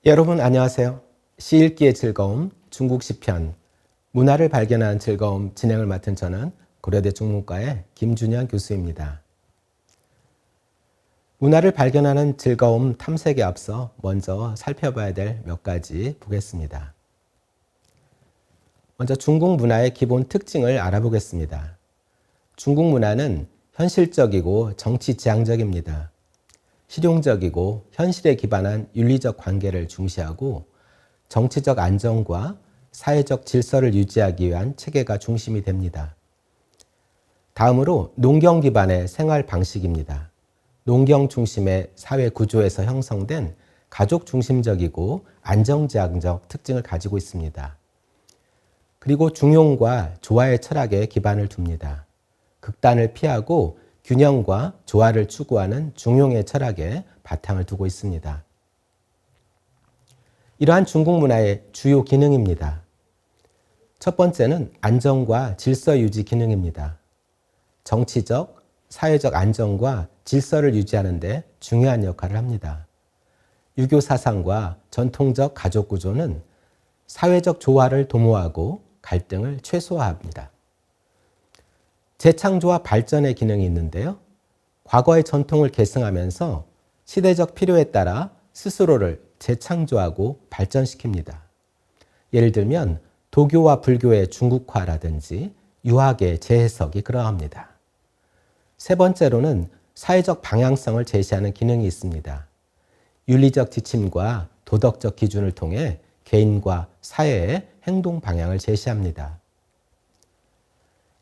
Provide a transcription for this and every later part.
여러분 안녕하세요. 시 읽기의 즐거움 중국 시편 문화를 발견하는 즐거움 진행을 맡은 저는 고려대 중문과의 김준현 교수입니다. 문화를 발견하는 즐거움 탐색에 앞서 먼저 살펴봐야 될 몇 가지 보겠습니다. 먼저 중국 문화의 기본 특징을 알아보겠습니다. 중국 문화는 현실적이고 정치지향적입니다. 실용적이고 현실에 기반한 윤리적 관계를 중시하고 정치적 안정과 사회적 질서를 유지하기 위한 체계가 중심이 됩니다. 다음으로 농경 기반의 생활 방식입니다. 농경 중심의 사회 구조에서 형성된 가족 중심적이고 안정지향적 특징을 가지고 있습니다. 그리고 중용과 조화의 철학에 기반을 둡니다. 극단을 피하고 균형과 조화를 추구하는 중용의 철학에 바탕을 두고 있습니다. 이러한 중국 문화의 주요 기능입니다. 첫 번째는 안정과 질서 유지 기능입니다. 정치적, 사회적 안정과 질서를 유지하는 데 중요한 역할을 합니다. 유교 사상과 전통적 가족 구조는 사회적 조화를 도모하고 갈등을 최소화합니다. 재창조와 발전의 기능이 있는데요. 과거의 전통을 계승하면서 시대적 필요에 따라 스스로를 재창조하고 발전시킵니다. 예를 들면 도교와 불교의 중국화라든지 유학의 재해석이 그러합니다. 세 번째로는 사회적 방향성을 제시하는 기능이 있습니다. 윤리적 지침과 도덕적 기준을 통해 개인과 사회의 행동 방향을 제시합니다.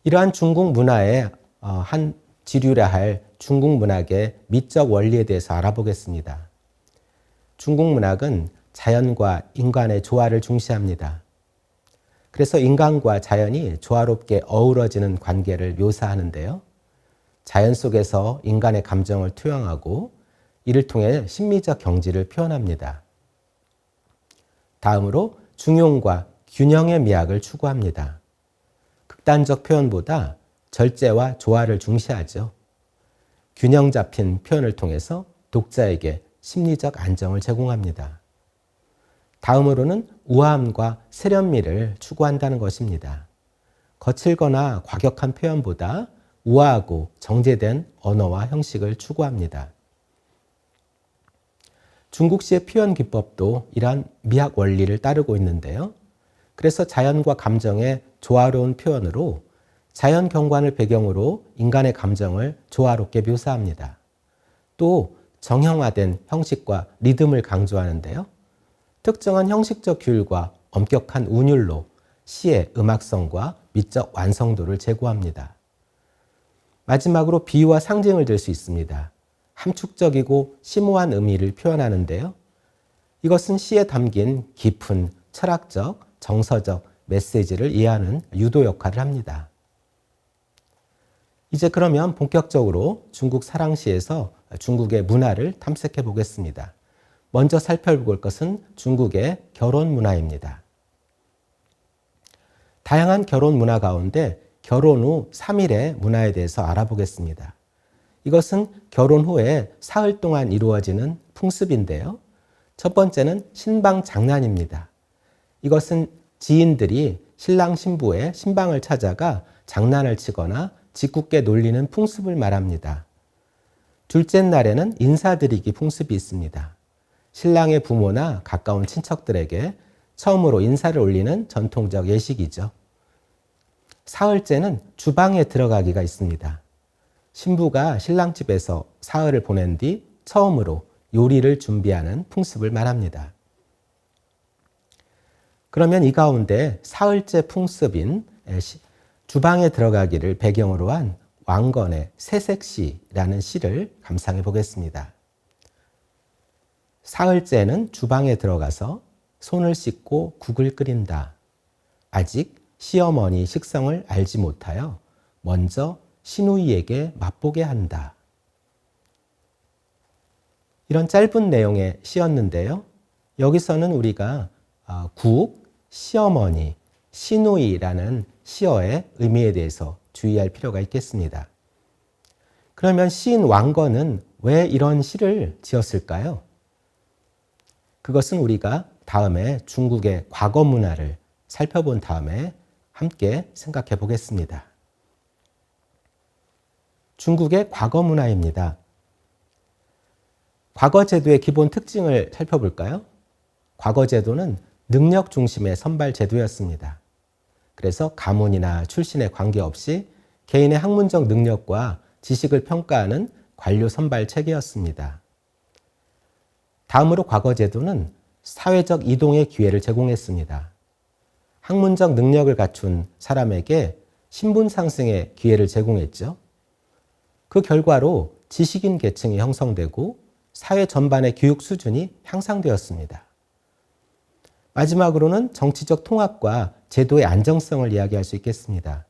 이러한 중국 문화의 한 지류라 할 중국 문학의 미적 원리에 대해서 알아보겠습니다. 중국 문학은 자연과 인간의 조화를 중시합니다. 그래서 인간과 자연이 조화롭게 어우러지는 관계를 묘사하는데요. 자연 속에서 인간의 감정을 투영하고 이를 통해 심리적 경지를 표현합니다. 다음으로 중용과 균형의 미학을 추구합니다. 극단적 표현보다 절제와 조화를 중시하죠. 균형 잡힌 표현을 통해서 독자에게 심리적 안정을 제공합니다. 다음으로는 우아함과 세련미를 추구한다는 것입니다. 거칠거나 과격한 표현보다 우아하고 정제된 언어와 형식을 추구합니다. 중국시의 표현 기법도 이러한 미학 원리를 따르고 있는데요. 그래서 자연과 감정의 조화로운 표현으로 자연 경관을 배경으로 인간의 감정을 조화롭게 묘사합니다. 또 정형화된 형식과 리듬을 강조하는데요. 특정한 형식적 규율과 엄격한 운율로 시의 음악성과 미적 완성도를 제고합니다. 마지막으로 비유와 상징을 들 수 있습니다. 함축적이고 심오한 의미를 표현하는데요. 이것은 시에 담긴 깊은 철학적, 정서적 메시지를 이해하는 유도 역할을 합니다. 이제 그러면 본격적으로 중국 사랑시에서 중국의 문화를 탐색해 보겠습니다. 먼저 살펴볼 것은 중국의 결혼 문화입니다. 다양한 결혼 문화 가운데 결혼 후 3일의 문화에 대해서 알아보겠습니다. 이것은 결혼 후에 사흘 동안 이루어지는 풍습인데요. 첫 번째는 신방 장난입니다. 이것은 지인들이 신랑 신부의 신방을 찾아가 장난을 치거나 짓궂게 놀리는 풍습을 말합니다. 둘째 날에는 인사드리기 풍습이 있습니다. 신랑의 부모나 가까운 친척들에게 처음으로 인사를 올리는 전통적 예식이죠. 사흘째는 주방에 들어가기가 있습니다. 신부가 신랑 집에서 사흘을 보낸 뒤 처음으로 요리를 준비하는 풍습을 말합니다. 그러면 이 가운데 사흘째 풍습인 주방에 들어가기를 배경으로 한 왕건의 새색시라는 시를 감상해 보겠습니다. 사흘째는 주방에 들어가서 손을 씻고 국을 끓인다. 아직 시어머니 식성을 알지 못하여 먼저 시누이에게 맛보게 한다. 이런 짧은 내용의 시였는데요. 여기서는 우리가 국, 시어머니, 시누이라는 시어의 의미에 대해서 주의할 필요가 있겠습니다. 그러면 시인 왕건은 왜 이런 시를 지었을까요? 그것은 우리가 다음에 중국의 과거 문화를 살펴본 다음에 함께 생각해 보겠습니다. 중국의 과거 문화입니다. 과거 제도의 기본 특징을 살펴볼까요? 과거 제도는 능력 중심의 선발 제도였습니다. 그래서 가문이나 출신에 관계없이 개인의 학문적 능력과 지식을 평가하는 관료 선발 체계였습니다. 다음으로 과거 제도는 사회적 이동의 기회를 제공했습니다. 학문적 능력을 갖춘 사람에게 신분 상승의 기회를 제공했죠. 그 결과로 지식인 계층이 형성되고 사회 전반의 교육 수준이 향상되었습니다. 마지막으로는 정치적 통합과 제도의 안정성을 이야기할 수 있겠습니다.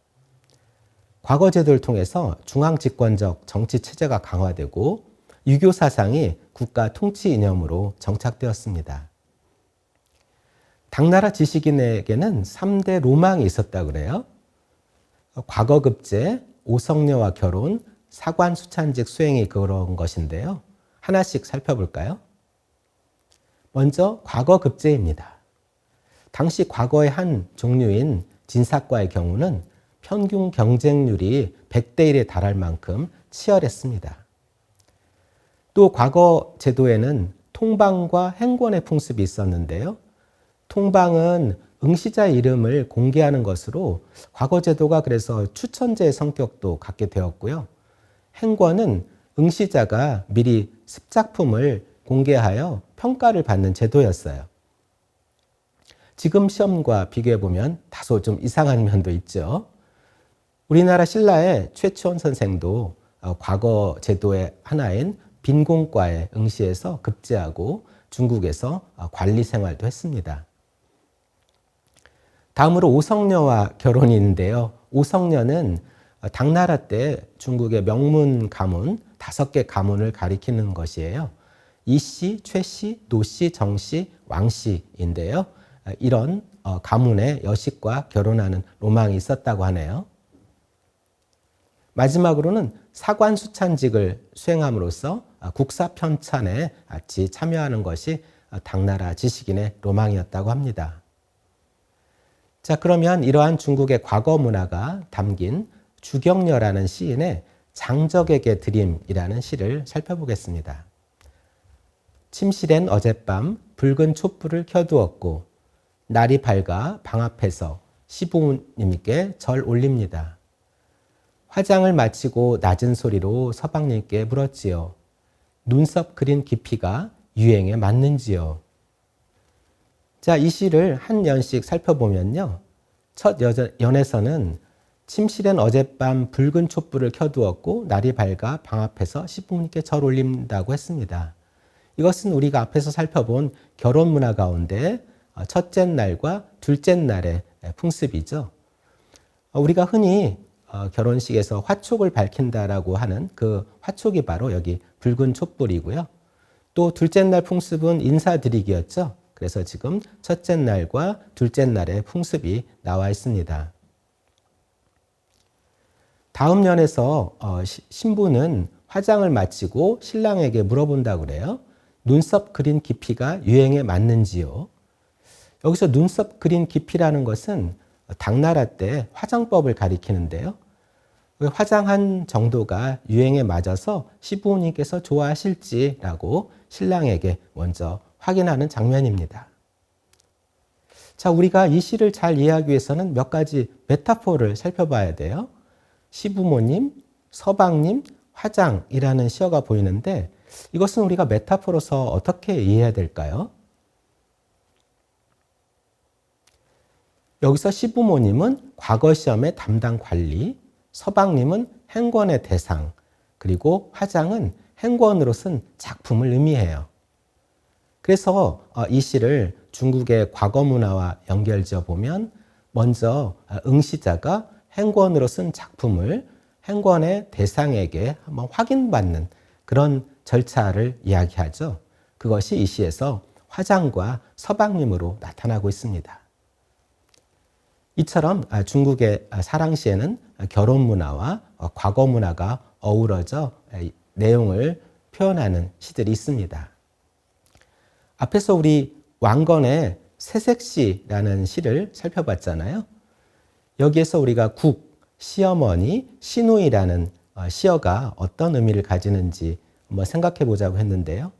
과거 제도를 통해서 중앙집권적 정치 체제가 강화되고 유교 사상이 국가 통치 이념으로 정착되었습니다. 당나라 지식인에게는 3대 로망이 있었다고 그래요. 과거급제, 오성녀와 결혼, 사관수찬직 수행이 그런 것인데요. 하나씩 살펴볼까요? 먼저 과거급제입니다. 당시 과거의 한 종류인 진사과의 경우는 평균 경쟁률이 100대 1에 달할 만큼 치열했습니다. 또 과거 제도에는 통방과 행권의 풍습이 있었는데요. 통방은 응시자의 이름을 공개하는 것으로 과거 제도가 그래서 추천제의 성격도 갖게 되었고요. 행권은 응시자가 미리 습작품을 공개하여 평가를 받는 제도였어요. 지금 시험과 비교해보면 다소 좀 이상한 면도 있죠. 우리나라 신라의 최치원 선생도 과거 제도의 하나인 빈공과에 응시해서 급제하고 중국에서 관리 생활도 했습니다. 다음으로 오성녀와 결혼이 있는데요. 오성녀는 당나라 때 중국의 명문 가문 5개 가문을 가리키는 것이에요. 이씨, 최씨, 노씨, 정씨, 왕씨인데요. 이런 가문의 여식과 결혼하는 로망이 있었다고 하네요. 마지막으로는 사관수찬직을 수행함으로써 국사 편찬에 같이 참여하는 것이 당나라 지식인의 로망이었다고 합니다. 자, 그러면 이러한 중국의 과거 문화가 담긴 주경려라는 시인의 장적에게 드림이라는 시를 살펴보겠습니다. 침실엔 어젯밤 붉은 촛불을 켜두었고 날이 밝아 방 앞에서 시부모님께 절 올립니다. 화장을 마치고 낮은 소리로 서방님께 물었지요. 눈썹 그린 깊이가 유행에 맞는지요. 자, 이 시를 한 연씩 살펴보면요. 첫 연에서는 침실엔 어젯밤 붉은 촛불을 켜두었고 날이 밝아 방 앞에서 시부모님께 절 올린다고 했습니다. 이것은 우리가 앞에서 살펴본 결혼 문화 가운데 첫째 날과 둘째 날의 풍습이죠. 우리가 흔히 결혼식에서 화촉을 밝힌다라고 하는 그 화촉이 바로 여기 붉은 촛불이고요. 또 둘째 날 풍습은 인사드리기였죠. 그래서 지금 첫째 날과 둘째 날의 풍습이 나와 있습니다. 다음 연에서 신부는 화장을 마치고 신랑에게 물어본다고 그래요. 눈썹 그린 깊이가 유행에 맞는지요? 여기서 눈썹 그린 깊이라는 것은 당나라 때 화장법을 가리키는데요. 화장한 정도가 유행에 맞아서 시부모님께서 좋아하실지라고 신랑에게 먼저 확인하는 장면입니다. 자, 우리가 이 시를 잘 이해하기 위해서는 몇 가지 메타포를 살펴봐야 돼요. 시부모님, 서방님, 화장이라는 시어가 보이는데 이것은 우리가 메타포로서 어떻게 이해해야 될까요? 여기서 시부모님은 과거 시험의 담당 관리, 서방님은 행권의 대상, 그리고 화장은 행권으로 쓴 작품을 의미해요. 그래서 이 시를 중국의 과거 문화와 연결지어 보면 먼저 응시자가 행권으로 쓴 작품을 행권의 대상에게 한번 확인받는 그런 절차를 이야기하죠. 그것이 이 시에서 화장과 서방님으로 나타나고 있습니다. 이처럼 중국의 사랑시에는 결혼 문화와 과거 문화가 어우러져 내용을 표현하는 시들이 있습니다. 앞에서 우리 왕건의 새색시라는 시를 살펴봤잖아요. 여기에서 우리가 국, 시어머니, 시누이라는 시어가 어떤 의미를 가지는지 한번 생각해 보자고 했는데요.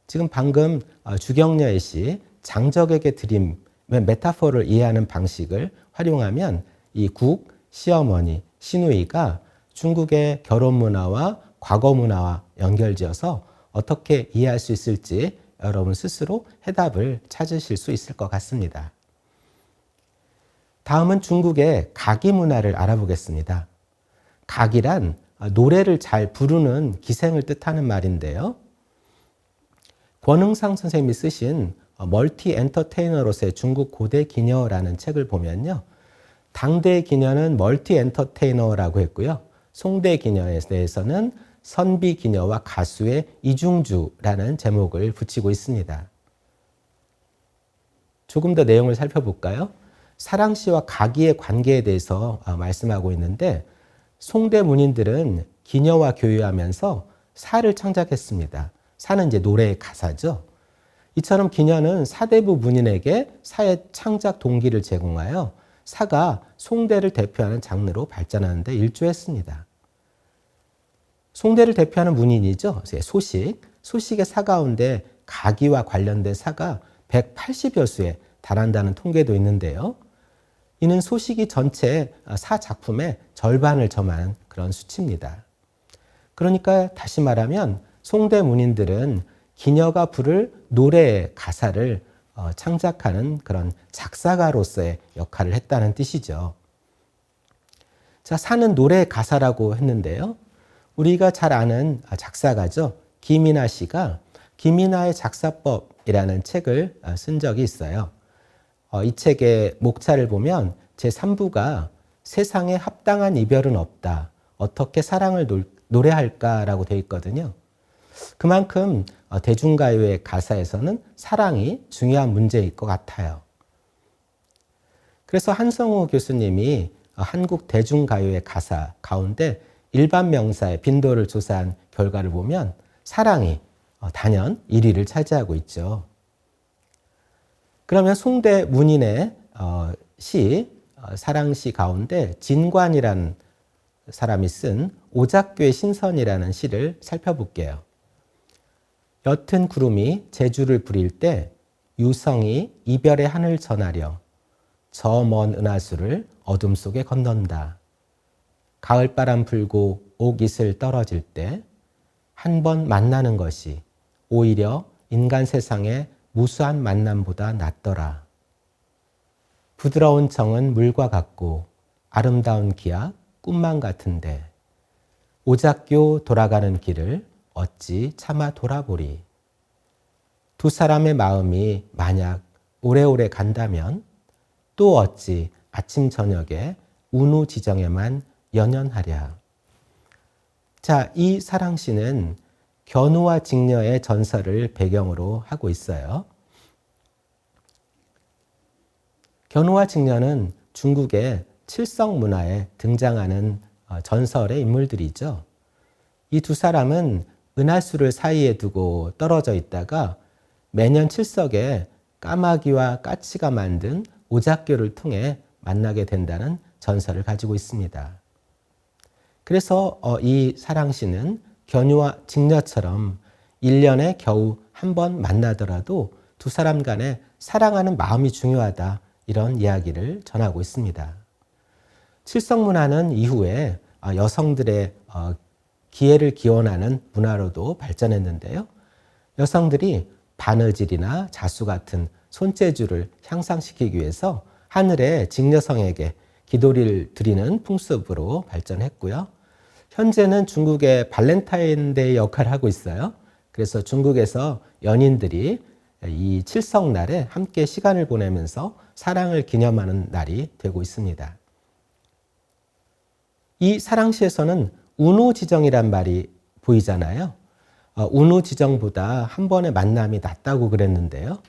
지금 방금 주경려의 시 장적에게 드림 메타포를 이해하는 방식을 활용하면 이 국, 시어머니, 시누이가 중국의 결혼 문화와 과거 문화와 연결지어서 어떻게 이해할 수 있을지 여러분 스스로 해답을 찾으실 수 있을 것 같습니다. 다음은 중국의 가기 문화를 알아보겠습니다. 가기란 노래를 잘 부르는 기생을 뜻하는 말인데요. 권흥상 선생님이 쓰신 멀티 엔터테이너로서의 중국 고대 기녀라는 책을 보면요. 당대 기녀는 멀티 엔터테이너라고 했고요. 송대 기녀에 대해서는 선비 기녀와 가수의 이중주라는 제목을 붙이고 있습니다. 조금 더 내용을 살펴볼까요? 사랑시와 가기의 관계에 대해서 말씀하고 있는데 송대 문인들은 기녀와 교유하면서 사를 창작했습니다. 사는 이제 노래의 가사죠. 이처럼 기녀는 사대부 문인에게 사의 창작 동기를 제공하여 사가 송대를 대표하는 장르로 발전하는 데 일조했습니다. 송대를 대표하는 문인이죠. 소식의 사 가운데 가기와 관련된 사가 180여 수에 달한다는 통계도 있는데요. 이는 소식이 전체 사 작품의 절반을 점하는 그런 수치입니다. 그러니까 다시 말하면 송대 문인들은 기녀가 부를 노래의 가사를 창작하는 그런 작사가로서의 역할을 했다는 뜻이죠. 자, 사는 노래의 가사라고 했는데요. 우리가 잘 아는 작사가죠. 김이나 씨가 김이나의 작사법이라는 책을 쓴 적이 있어요. 이 책의 목차를 보면 제3부가 세상에 합당한 이별은 없다. 어떻게 사랑을 노래할까라고 되어 있거든요. 그만큼 대중가요의 가사에서는 사랑이 중요한 문제일 것 같아요. 그래서 한성우 교수님이 한국 대중가요의 가사 가운데 일반 명사의 빈도를 조사한 결과를 보면 사랑이 단연 1위를 차지하고 있죠. 그러면 송대 문인의 사랑시 가운데 진관이라는 사람이 쓴 오작교의 신선이라는 시를 살펴볼게요. 옅은 구름이 제주를 부릴 때 유성이 이별의 하늘 전하려 저 먼 은하수를 어둠 속에 건넌다. 가을바람 불고 옥이슬 떨어질 때 한 번 만나는 것이 오히려 인간 세상의 무수한 만남보다 낫더라. 부드러운 정은 물과 같고 아름다운 기약 꿈만 같은데 오작교 돌아가는 길을 어찌 차마 돌아보리. 두 사람의 마음이 만약 오래오래 간다면 또 어찌 아침 저녁에 운우 지정에만 연연하랴. 자, 이 사랑시는 견우와 직녀의 전설을 배경으로 하고 있어요. 견우와 직녀는 중국의 칠성 문화에 등장하는 전설의 인물들이죠. 이 두 사람은 은하수를 사이에 두고 떨어져 있다가 매년 칠석에 까마귀와 까치가 만든 오작교를 통해 만나게 된다는 전설을 가지고 있습니다. 그래서 이 사랑시는 견우와 직녀처럼 1년에 겨우 한 번 만나더라도 두 사람 간에 사랑하는 마음이 중요하다, 이런 이야기를 전하고 있습니다. 칠성문화는 이후에 여성들의 기회를 기원하는 문화로도 발전했는데요. 여성들이 바느질이나 자수 같은 손재주를 향상시키기 위해서 하늘의 직녀성에게 기도를 드리는 풍습으로 발전했고요. 현재는 중국의 발렌타인데이 역할을 하고 있어요. 그래서 중국에서 연인들이 이 칠성날에 함께 시간을 보내면서 사랑을 기념하는 날이 되고 있습니다. 이 사랑시에서는 운우지정이란 말이 보이잖아요. 운우지정보다 한 번의 만남이 낫다고 그랬는데요.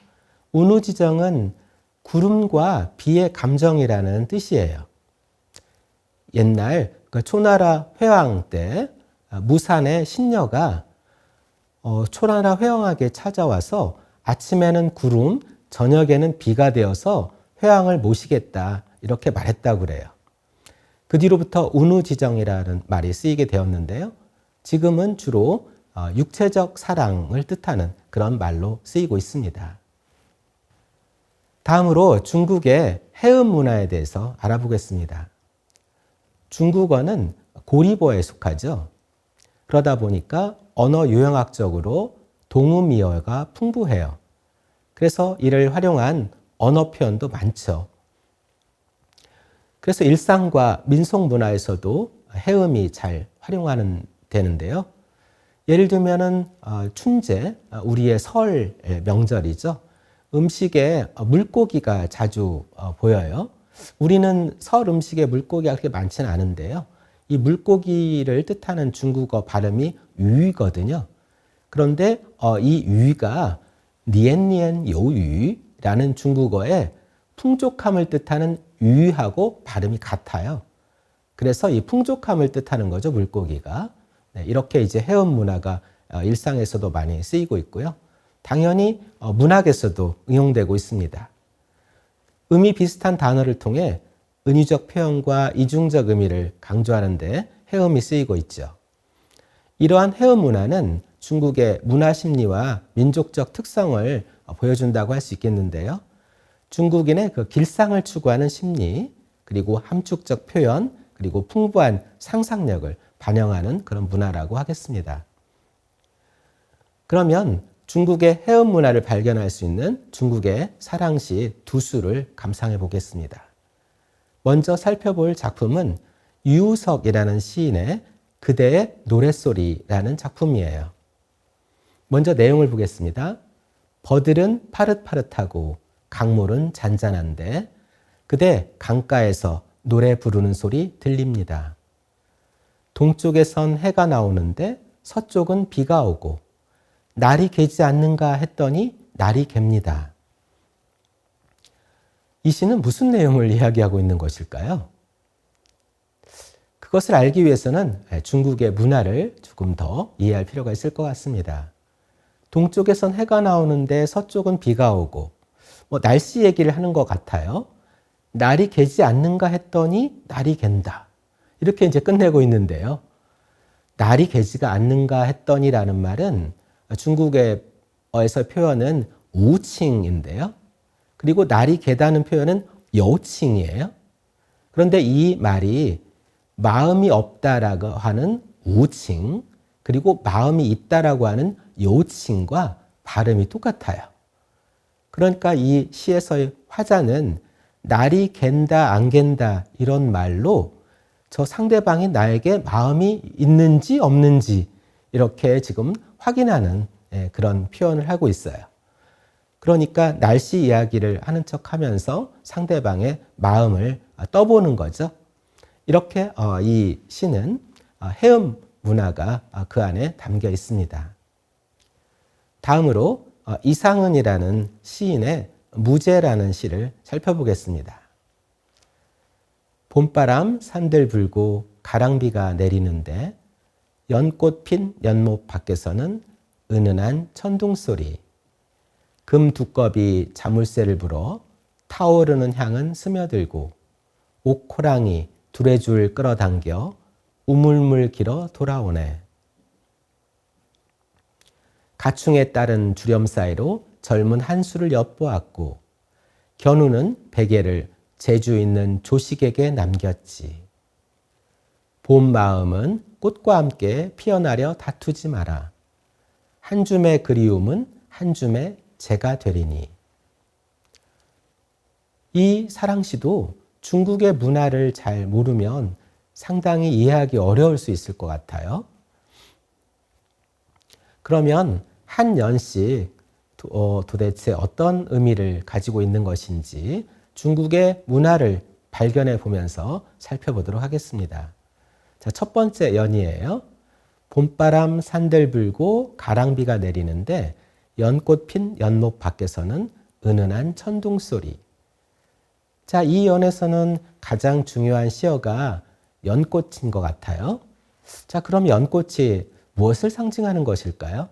운우지정은 구름과 비의 감정이라는 뜻이에요. 옛날 초나라 회왕 때 무산의 신녀가 초나라 회왕에게 찾아와서 아침에는 구름, 저녁에는 비가 되어서 회왕을 모시겠다 이렇게 말했다고 그래요. 그 뒤로부터 운우지정이라는 말이 쓰이게 되었는데요. 지금은 주로 육체적 사랑을 뜻하는 그런 말로 쓰이고 있습니다. 다음으로 중국의 해음 문화에 대해서 알아보겠습니다. 중국어는 고리보에 속하죠. 그러다 보니까 언어 유형학적으로 동음이어가 풍부해요. 그래서 이를 활용한 언어 표현도 많죠. 그래서 일상과 민속 문화에서도 해음이 잘 활용하는 되는데요. 예를 들면은 춘제, 우리의 설 명절이죠. 음식에 물고기가 자주 보여요. 우리는 설 음식에 물고기가 그렇게 많지는 않은데요. 이 물고기를 뜻하는 중국어 발음이 유이거든요. 그런데 이 유이가 니엔니엔 요유라는 중국어의 풍족함을 뜻하는 유이하고 발음이 같아요. 그래서 이 풍족함을 뜻하는 거죠, 물고기가. 네, 이렇게 이제 해음 문화가 일상에서도 많이 쓰이고 있고요. 당연히 문학에서도 응용되고 있습니다. 의미 비슷한 단어를 통해 은유적 표현과 이중적 의미를 강조하는 데 해음이 쓰이고 있죠. 이러한 해음 문화는 중국의 문화 심리와 민족적 특성을 보여준다고 할 수 있겠는데요. 중국인의 그 길상을 추구하는 심리, 그리고 함축적 표현, 그리고 풍부한 상상력을 반영하는 그런 문화라고 하겠습니다. 그러면 중국의 해음 문화를 발견할 수 있는 중국의 사랑시 두 수를 감상해 보겠습니다. 먼저 살펴볼 작품은 유우석이라는 시인의 그대의 노랫소리라는 작품이에요. 먼저 내용을 보겠습니다. 버들은 파릇파릇하고 강물은 잔잔한데 그대 강가에서 노래 부르는 소리 들립니다. 동쪽에선 해가 나오는데 서쪽은 비가 오고 날이 개지 않는가 했더니 날이 갭니다. 이 시는 무슨 내용을 이야기하고 있는 것일까요? 그것을 알기 위해서는 중국의 문화를 조금 더 이해할 필요가 있을 것 같습니다. 동쪽에선 해가 나오는데 서쪽은 비가 오고 날씨 얘기를 하는 것 같아요. 날이 개지 않는가 했더니 날이 갠다. 이렇게 이제 끝내고 있는데요. 날이 개지가 않는가 했더니라는 말은 중국어에서 표현은 우칭인데요. 그리고 날이 개다는 표현은 여칭이에요. 그런데 이 말이 마음이 없다라고 하는 우칭, 그리고 마음이 있다라고 하는 여칭과 발음이 똑같아요. 그러니까 이 시에서의 화자는 날이 갠다 안 갠다 이런 말로 저 상대방이 나에게 마음이 있는지 없는지 이렇게 지금 확인하는 그런 표현을 하고 있어요. 그러니까 날씨 이야기를 하는 척하면서 상대방의 마음을 떠보는 거죠. 이렇게 이 시는 해음 문화가 그 안에 담겨 있습니다. 다음으로 이상은이라는 시인의 무제라는 시를 살펴보겠습니다. 봄바람 산들 불고 가랑비가 내리는데 연꽃 핀 연못 밖에서는 은은한 천둥소리, 금 두꺼비 자물쇠를 불어 타오르는 향은 스며들고 옥호랑이 두레줄 끌어당겨 우물물 길어 돌아오네. 가충에 따른 주렴 사이로 젊은 한수를 엿보았고 견우는 베개를 재주 있는 조식에게 남겼지. 봄 마음은 꽃과 함께 피어나려 다투지 마라. 한 줌의 그리움은 한 줌의 재가 되리니. 이 사랑시도 중국의 문화를 잘 모르면 상당히 이해하기 어려울 수 있을 것 같아요. 그러면 한 연씩 도대체 어떤 의미를 가지고 있는 것인지 중국의 문화를 발견해 보면서 살펴보도록 하겠습니다. 자, 첫 번째 연이에요. 봄바람 산들 불고 가랑비가 내리는데 연꽃 핀 연못 밖에서는 은은한 천둥소리. 자, 이 연에서는 가장 중요한 시어가 연꽃인 것 같아요. 자, 그럼 연꽃이 무엇을 상징하는 것일까요?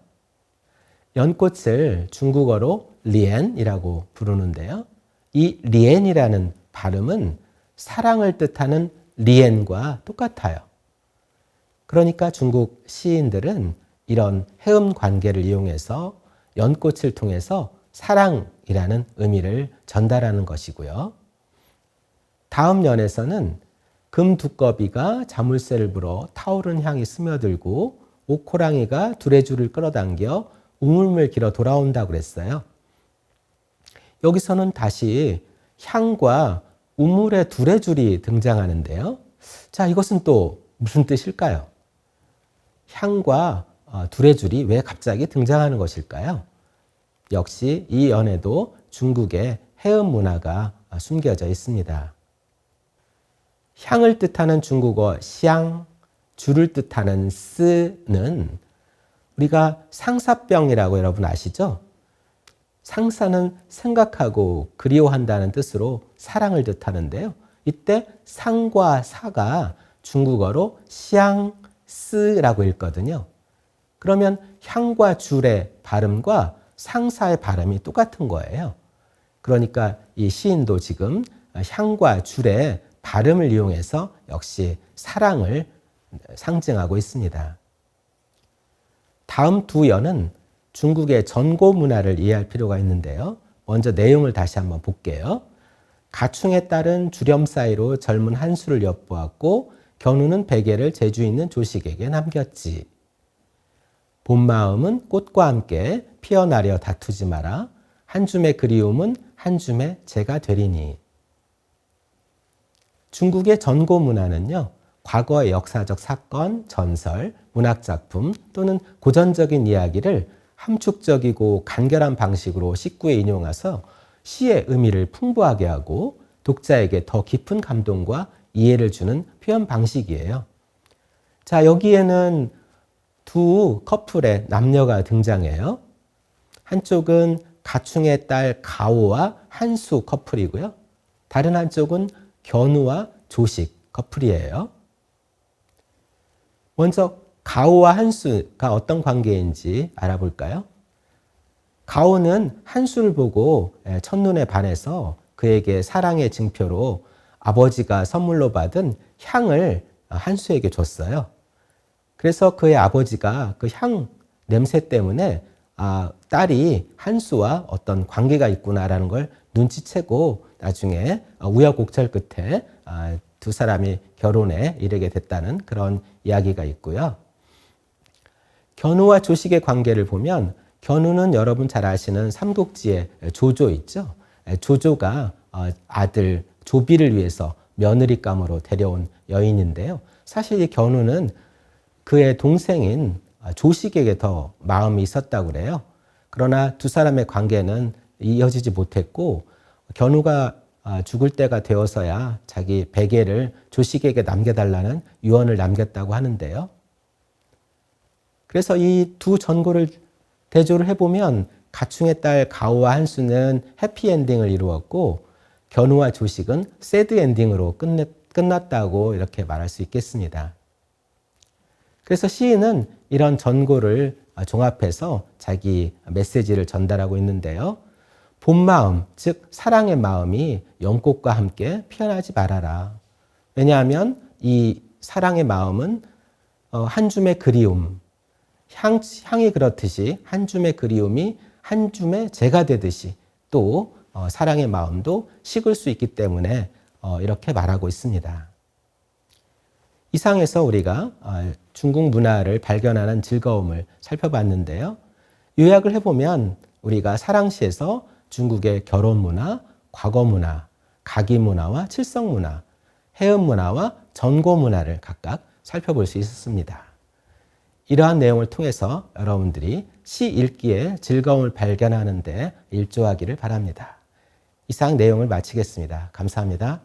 연꽃을 중국어로 리엔이라고 부르는데요. 이 리엔이라는 발음은 사랑을 뜻하는 리엔과 똑같아요. 그러니까 중국 시인들은 이런 해음 관계를 이용해서 연꽃을 통해서 사랑이라는 의미를 전달하는 것이고요. 다음 연에서는 금두꺼비가 자물쇠를 불어 타오른 향이 스며들고 옥호랑이가 두레줄을 끌어당겨 우물물 길어 돌아온다고 그랬어요. 여기서는 다시 향과 우물의 두레줄이 등장하는데요. 자, 이것은 또 무슨 뜻일까요? 향과 두레줄이 왜 갑자기 등장하는 것일까요? 역시 이 연에도 중국의 해음 문화가 숨겨져 있습니다. 향을 뜻하는 중국어 샹, 줄을 뜻하는 스는 우리가 상사병이라고 여러분 아시죠? 상사는 생각하고 그리워한다는 뜻으로 사랑을 뜻하는데요. 이때 상과 사가 중국어로 샹스라고 읽거든요. 그러면 향과 줄의 발음과 상사의 발음이 똑같은 거예요. 그러니까 이 시인도 지금 향과 줄의 발음을 이용해서 역시 사랑을 상징하고 있습니다. 다음 두 연은 중국의 전고 문화를 이해할 필요가 있는데요. 먼저 내용을 다시 한번 볼게요. 가충에 따른 주렴 사이로 젊은 한수를 엿보았고 견우는 베개를 재주 있는 조식에게 남겼지. 본 마음은 꽃과 함께 피어나려 다투지 마라. 한 줌의 그리움은 한 줌의 재가 되리니. 중국의 전고 문화는요. 과거의 역사적 사건, 전설, 문학작품 또는 고전적인 이야기를 함축적이고 간결한 방식으로 식구에 인용해서 시의 의미를 풍부하게 하고 독자에게 더 깊은 감동과 이해를 주는 표현 방식이에요. 자, 여기에는 두 커플의 남녀가 등장해요. 한쪽은 가충의 딸 가오와 한수 커플이고요. 다른 한쪽은 견우와 조식 커플이에요. 먼저 가오와 한수가 어떤 관계인지 알아볼까요? 가오는 한수를 보고 첫눈에 반해서 그에게 사랑의 증표로 아버지가 선물로 받은 향을 한수에게 줬어요. 그래서 그의 아버지가 그 향 냄새 때문에 딸이 한수와 어떤 관계가 있구나라는 걸 눈치채고 나중에 우여곡절 끝에 두 사람이 결혼에 이르게 됐다는 그런 이야기가 있고요. 견우와 조식의 관계를 보면 견우는 여러분 잘 아시는 삼국지의 조조 있죠. 조조가 아들 조비를 위해서 며느리감으로 데려온 여인인데요. 사실 이 견우는 그의 동생인 조식에게 더 마음이 있었다고 그래요. 그러나 두 사람의 관계는 이어지지 못했고 견우가 죽을 때가 되어서야 자기 베개를 조식에게 남겨달라는 유언을 남겼다고 하는데요. 그래서 이 두 전고를 대조를 해보면 가충의 딸 가오와 한수는 해피엔딩을 이루었고 견우와 조식은 새드엔딩으로 끝났다고 이렇게 말할 수 있겠습니다. 그래서 시인은 이런 전고를 종합해서 자기 메시지를 전달하고 있는데요. 본 마음, 즉 사랑의 마음이 연꽃과 함께 피어나지 말아라. 왜냐하면 이 사랑의 마음은 한 줌의 그리움, 향이 그렇듯이 한 줌의 그리움이 한 줌의 재가 되듯이 또 사랑의 마음도 식을 수 있기 때문에 이렇게 말하고 있습니다. 이상에서 우리가 중국 문화를 발견하는 즐거움을 살펴봤는데요. 요약을 해보면 우리가 사랑시에서 중국의 결혼 문화, 과거 문화, 가기 문화와 칠성 문화, 해음 문화와 전고 문화를 각각 살펴볼 수 있었습니다. 이러한 내용을 통해서 여러분들이 시 읽기에 즐거움을 발견하는 데 일조하기를 바랍니다. 이상 내용을 마치겠습니다. 감사합니다.